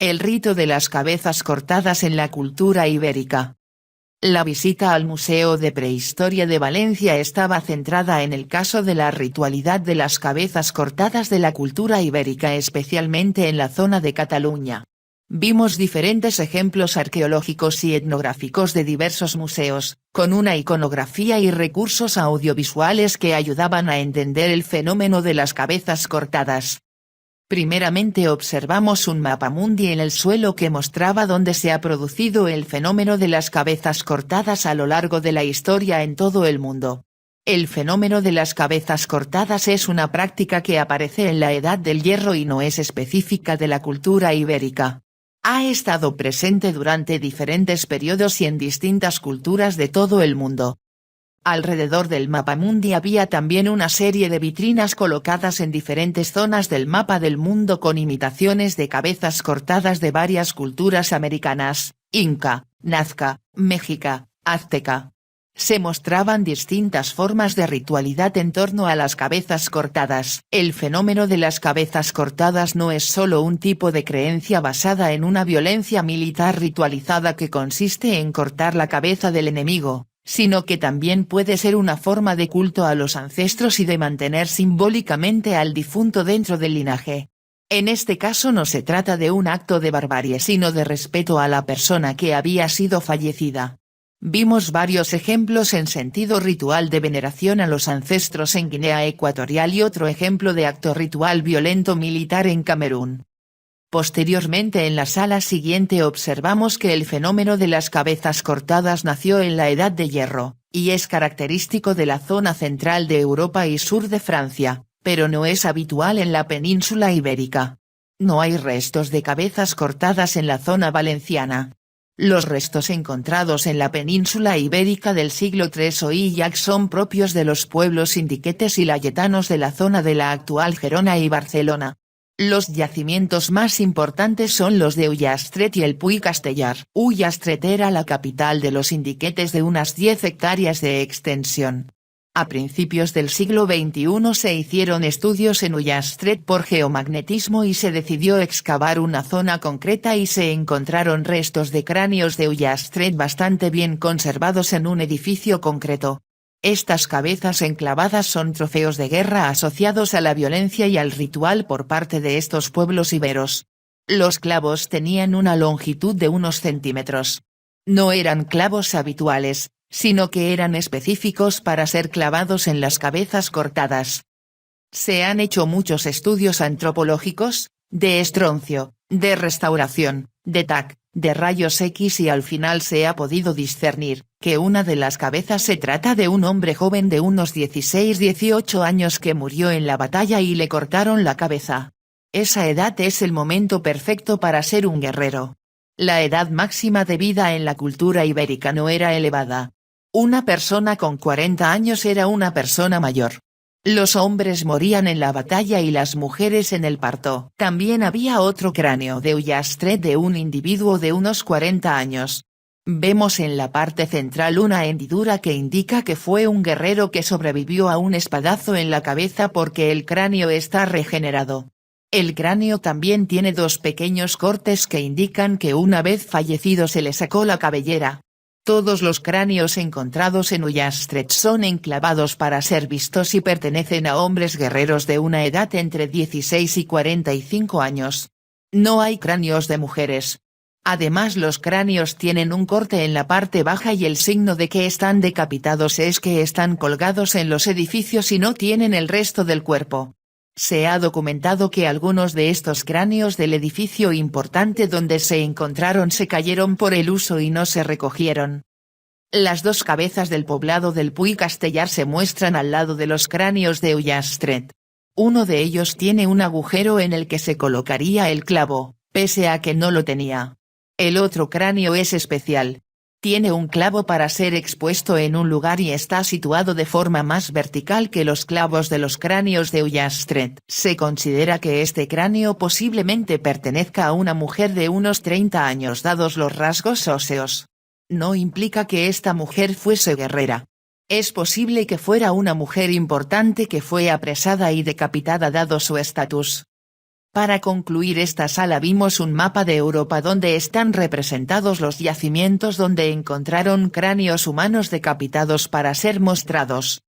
El rito de las cabezas cortadas en la cultura ibérica. La visita al Museo de Prehistoria de Valencia estaba centrada en el caso de la ritualidad de las cabezas cortadas de la cultura ibérica, especialmente en la zona de Cataluña. Vimos diferentes ejemplos arqueológicos y etnográficos de diversos museos, con una iconografía y recursos audiovisuales que ayudaban a entender el fenómeno de las cabezas cortadas. Primeramente observamos un mapamundi en el suelo que mostraba dónde se ha producido el fenómeno de las cabezas cortadas a lo largo de la historia en todo el mundo. El fenómeno de las cabezas cortadas es una práctica que aparece en la Edad del Hierro y no es específica de la cultura ibérica. Ha estado presente durante diferentes periodos y en distintas culturas de todo el mundo. Alrededor del mapamundi había también una serie de vitrinas colocadas en diferentes zonas del mapa del mundo con imitaciones de cabezas cortadas de varias culturas americanas, inca, nazca, mexica, azteca. Se mostraban distintas formas de ritualidad en torno a las cabezas cortadas. El fenómeno de las cabezas cortadas no es solo un tipo de creencia basada en una violencia militar ritualizada que consiste en cortar la cabeza del enemigo, sino que también puede ser una forma de culto a los ancestros y de mantener simbólicamente al difunto dentro del linaje. En este caso no se trata de un acto de barbarie sino de respeto a la persona que había sido fallecida. Vimos varios ejemplos en sentido ritual de veneración a los ancestros en Guinea Ecuatorial y otro ejemplo de acto ritual violento militar en Camerún. Posteriormente en la sala siguiente observamos que el fenómeno de las cabezas cortadas nació en la Edad de Hierro, y es característico de la zona central de Europa y sur de Francia, pero no es habitual en la península ibérica. No hay restos de cabezas cortadas en la zona valenciana. Los restos encontrados en la península ibérica del siglo III o IJAC son propios de los pueblos indiquetes y layetanos de la zona de la actual Gerona y Barcelona. Los yacimientos más importantes son los de Ullastret y el Puy Castellar. Ullastret era la capital de los indiquetes de unas 10 hectáreas de extensión. A principios del siglo XXI se hicieron estudios en Ullastret por geomagnetismo y se decidió excavar una zona concreta y se encontraron restos de cráneos de Ullastret bastante bien conservados en un edificio concreto. Estas cabezas enclavadas son trofeos de guerra asociados a la violencia y al ritual por parte de estos pueblos iberos. Los clavos tenían una longitud de unos centímetros. No eran clavos habituales, sino que eran específicos para ser clavados en las cabezas cortadas. Se han hecho muchos estudios antropológicos, de estroncio, de restauración, de TAC, de rayos X y al final se ha podido discernir, que una de las cabezas se trata de un hombre joven de unos 16-18 años que murió en la batalla y le cortaron la cabeza. Esa edad es el momento perfecto para ser un guerrero. La edad máxima de vida en la cultura ibérica no era elevada. Una persona con 40 años era una persona mayor. Los hombres morían en la batalla y las mujeres en el parto. También había otro cráneo de Ullastret de un individuo de unos 40 años. Vemos en la parte central una hendidura que indica que fue un guerrero que sobrevivió a un espadazo en la cabeza porque el cráneo está regenerado. El cráneo también tiene dos pequeños cortes que indican que una vez fallecido se le sacó la cabellera. Todos los cráneos encontrados en Ullastret son enclavados para ser vistos y pertenecen a hombres guerreros de una edad entre 16 y 45 años. No hay cráneos de mujeres. Además los cráneos tienen un corte en la parte baja y el signo de que están decapitados es que están colgados en los edificios y no tienen el resto del cuerpo. Se ha documentado que algunos de estos cráneos del edificio importante donde se encontraron se cayeron por el uso y no se recogieron. Las dos cabezas del poblado del Puy Castellar se muestran al lado de los cráneos de Ullastret. Uno de ellos tiene un agujero en el que se colocaría el clavo, pese a que no lo tenía. El otro cráneo es especial. Tiene un clavo para ser expuesto en un lugar y está situado de forma más vertical que los clavos de los cráneos de Ullastret. Se considera que este cráneo posiblemente pertenezca a una mujer de unos 30 años dados los rasgos óseos. No implica que esta mujer fuese guerrera. Es posible que fuera una mujer importante que fue apresada y decapitada dado su estatus. Para concluir esta sala vimos un mapa de Europa donde están representados los yacimientos donde encontraron cráneos humanos decapitados para ser mostrados.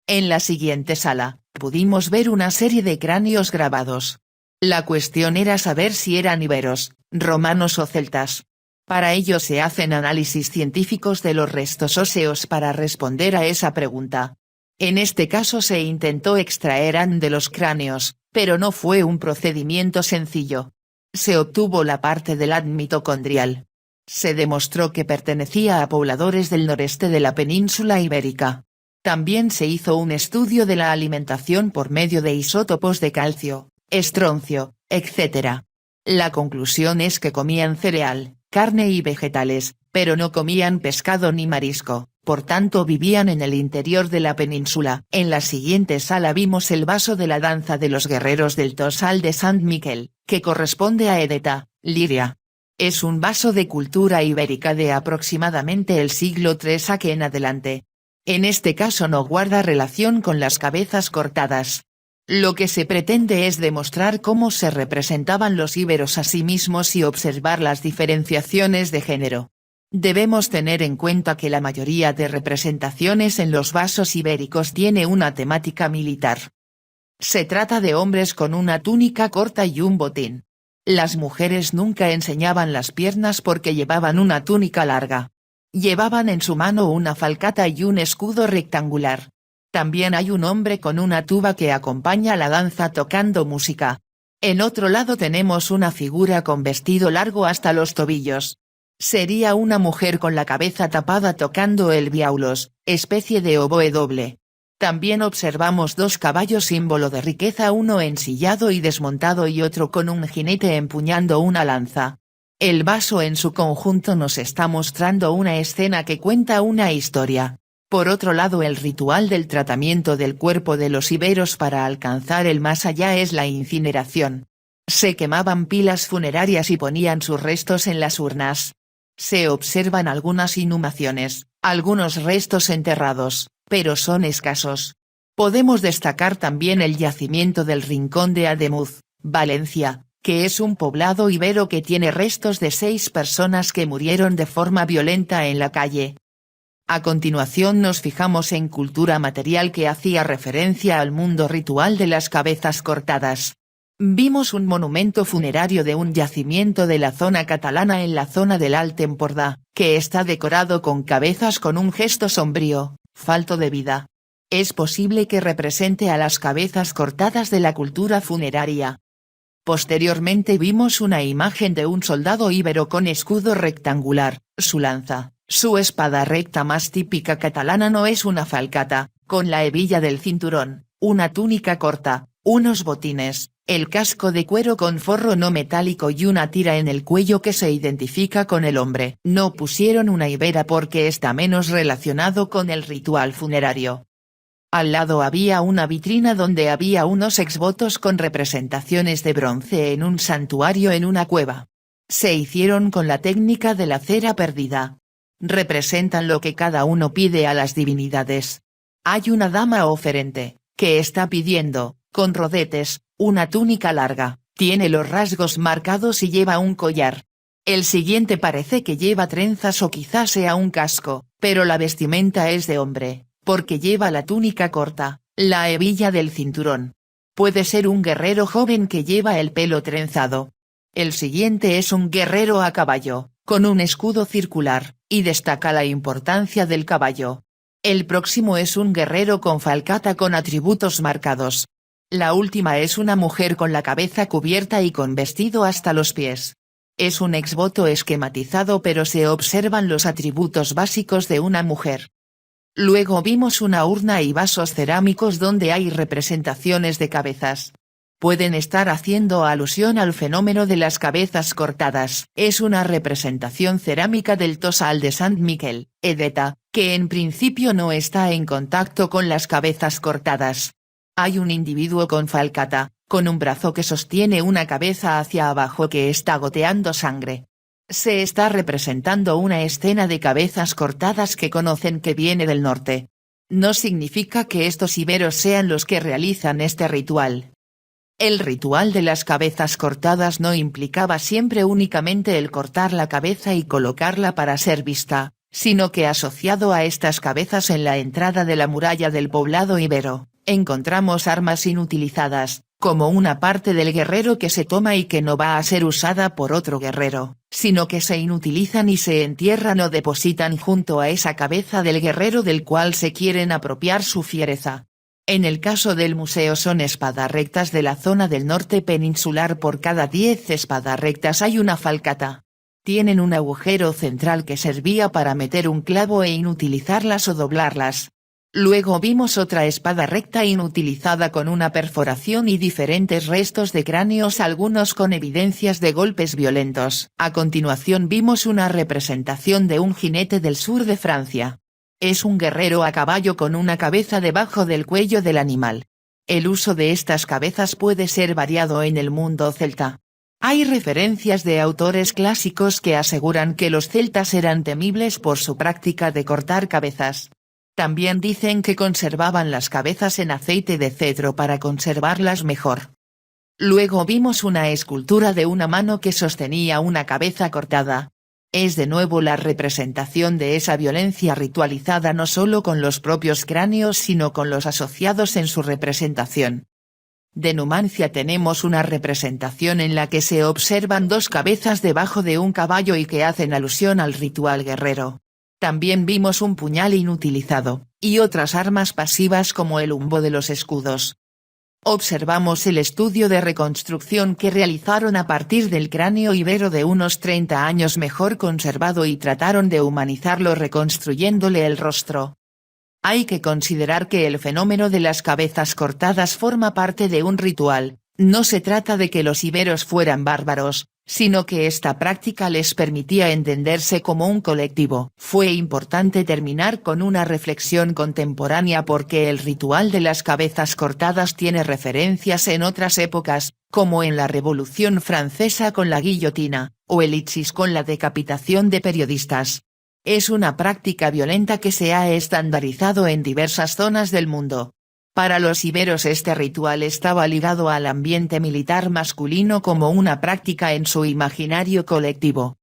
En la siguiente sala, pudimos ver una serie de cráneos grabados. La cuestión era saber si eran iberos, romanos o celtas. Para ello se hacen análisis científicos de los restos óseos para responder a esa pregunta. En este caso se intentó extraer ADN de los cráneos, pero no fue un procedimiento sencillo. Se obtuvo la parte del ADN mitocondrial. Se demostró que pertenecía a pobladores del noreste de la península ibérica. También se hizo un estudio de la alimentación por medio de isótopos de calcio, estroncio, etc. La conclusión es que comían cereal, carne y vegetales, pero no comían pescado ni marisco, por tanto vivían en el interior de la península. En la siguiente sala vimos el vaso de la danza de los guerreros del Tossal de Sant Miquel, que corresponde a Edeta, Liria. Es un vaso de cultura ibérica de aproximadamente el siglo III a.C. en adelante. En este caso no guarda relación con las cabezas cortadas. Lo que se pretende es demostrar cómo se representaban los íberos a sí mismos y observar las diferenciaciones de género. Debemos tener en cuenta que la mayoría de representaciones en los vasos ibéricos tiene una temática militar. Se trata de hombres con una túnica corta y un botín. Las mujeres nunca enseñaban las piernas porque llevaban una túnica larga. Llevaban en su mano una falcata y un escudo rectangular. También hay un hombre con una tuba que acompaña la danza tocando música. En otro lado tenemos una figura con vestido largo hasta los tobillos. Sería una mujer con la cabeza tapada tocando el viaulos, especie de oboe doble. También observamos dos caballos símbolo de riqueza, uno ensillado y desmontado y otro con un jinete empuñando una lanza. El vaso en su conjunto nos está mostrando una escena que cuenta una historia. Por otro lado, el ritual del tratamiento del cuerpo de los iberos para alcanzar el más allá es la incineración. Se quemaban pilas funerarias y ponían sus restos en las urnas. Se observan algunas inhumaciones, algunos restos enterrados, pero son escasos. Podemos destacar también el yacimiento del Rincón de Ademuz, Valencia, que es un poblado ibero que tiene restos de 6 personas que murieron de forma violenta en la calle. A continuación nos fijamos en cultura material que hacía referencia al mundo ritual de las cabezas cortadas. Vimos un monumento funerario de un yacimiento de la zona catalana en la zona del Alt Empordà, que está decorado con cabezas con un gesto sombrío, falto de vida. Es posible que represente a las cabezas cortadas de la cultura funeraria. Posteriormente vimos una imagen de un soldado íbero con escudo rectangular, su lanza, su espada recta más típica catalana no es una falcata, con la hebilla del cinturón, una túnica corta, unos botines, el casco de cuero con forro no metálico y una tira en el cuello que se identifica con el hombre. No pusieron una ibera porque está menos relacionado con el ritual funerario. Al lado había una vitrina donde había unos exvotos con representaciones de bronce en un santuario en una cueva. Se hicieron con la técnica de la cera perdida. Representan lo que cada uno pide a las divinidades. Hay una dama oferente, que está pidiendo, con rodetes, una túnica larga, tiene los rasgos marcados y lleva un collar. El siguiente parece que lleva trenzas o quizás sea un casco, pero la vestimenta es de hombre, porque lleva la túnica corta, la hebilla del cinturón. Puede ser un guerrero joven que lleva el pelo trenzado. El siguiente es un guerrero a caballo, con un escudo circular, y destaca la importancia del caballo. El próximo es un guerrero con falcata con atributos marcados. La última es una mujer con la cabeza cubierta y con vestido hasta los pies. Es un exvoto esquematizado pero se observan los atributos básicos de una mujer. Luego vimos una urna y vasos cerámicos donde hay representaciones de cabezas. Pueden estar haciendo alusión al fenómeno de las cabezas cortadas. Es una representación cerámica del Tossal de Sant Miquel, Edeta, que en principio no está en contacto con las cabezas cortadas. Hay un individuo con falcata, con un brazo que sostiene una cabeza hacia abajo que está goteando sangre. Se está representando una escena de cabezas cortadas que conocen que viene del norte. No significa que estos iberos sean los que realizan este ritual. El ritual de las cabezas cortadas no implicaba siempre únicamente el cortar la cabeza y colocarla para ser vista, sino que asociado a estas cabezas en la entrada de la muralla del poblado ibero, encontramos armas inutilizadas, como una parte del guerrero que se toma y que no va a ser usada por otro guerrero, sino que se inutilizan y se entierran o depositan junto a esa cabeza del guerrero del cual se quieren apropiar su fiereza. En el caso del museo son espadas rectas de la zona del norte peninsular. Por cada 10 espadas rectas hay una falcata. Tienen un agujero central que servía para meter un clavo e inutilizarlas o doblarlas. Luego vimos otra espada recta inutilizada con una perforación y diferentes restos de cráneos, algunos con evidencias de golpes violentos. A continuación vimos una representación de un jinete del sur de Francia. Es un guerrero a caballo con una cabeza debajo del cuello del animal. El uso de estas cabezas puede ser variado en el mundo celta. Hay referencias de autores clásicos que aseguran que los celtas eran temibles por su práctica de cortar cabezas. También dicen que conservaban las cabezas en aceite de cedro para conservarlas mejor. Luego vimos una escultura de una mano que sostenía una cabeza cortada. Es de nuevo la representación de esa violencia ritualizada no solo con los propios cráneos sino con los asociados en su representación. De Numancia tenemos una representación en la que se observan dos cabezas debajo de un caballo y que hacen alusión al ritual guerrero. También vimos un puñal inutilizado, y otras armas pasivas como el humbo de los escudos. Observamos el estudio de reconstrucción que realizaron a partir del cráneo ibero de unos 30 años mejor conservado y trataron de humanizarlo reconstruyéndole el rostro. Hay que considerar que el fenómeno de las cabezas cortadas forma parte de un ritual, no se trata de que los iberos fueran bárbaros, sino que esta práctica les permitía entenderse como un colectivo. Fue importante terminar con una reflexión contemporánea porque el ritual de las cabezas cortadas tiene referencias en otras épocas, como en la Revolución Francesa con la guillotina, o el Ichis con la decapitación de periodistas. Es una práctica violenta que se ha estandarizado en diversas zonas del mundo. Para los iberos este ritual estaba ligado al ambiente militar masculino como una práctica en su imaginario colectivo.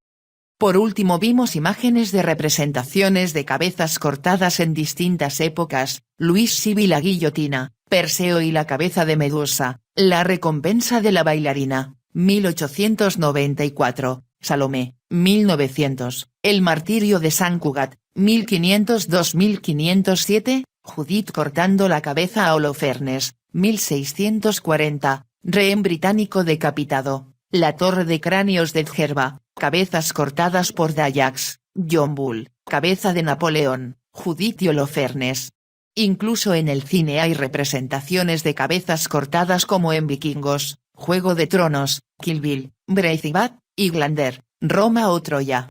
Por último vimos imágenes de representaciones de cabezas cortadas en distintas épocas, Luis Sibby la guillotina, Perseo y la cabeza de Medusa, la recompensa de la bailarina, 1894, Salomé, 1900, el martirio de San Cugat, 1502-1507, Judith cortando la cabeza a Holofernes, 1640, rehén británico decapitado, la torre de cráneos de Djerba, cabezas cortadas por Dayax, John Bull, cabeza de Napoleón, Judith y Holofernes. Incluso en el cine hay representaciones de cabezas cortadas como en Vikingos, Juego de Tronos, Kill Bill, Breaking Bad, y Glander, Roma o Troya.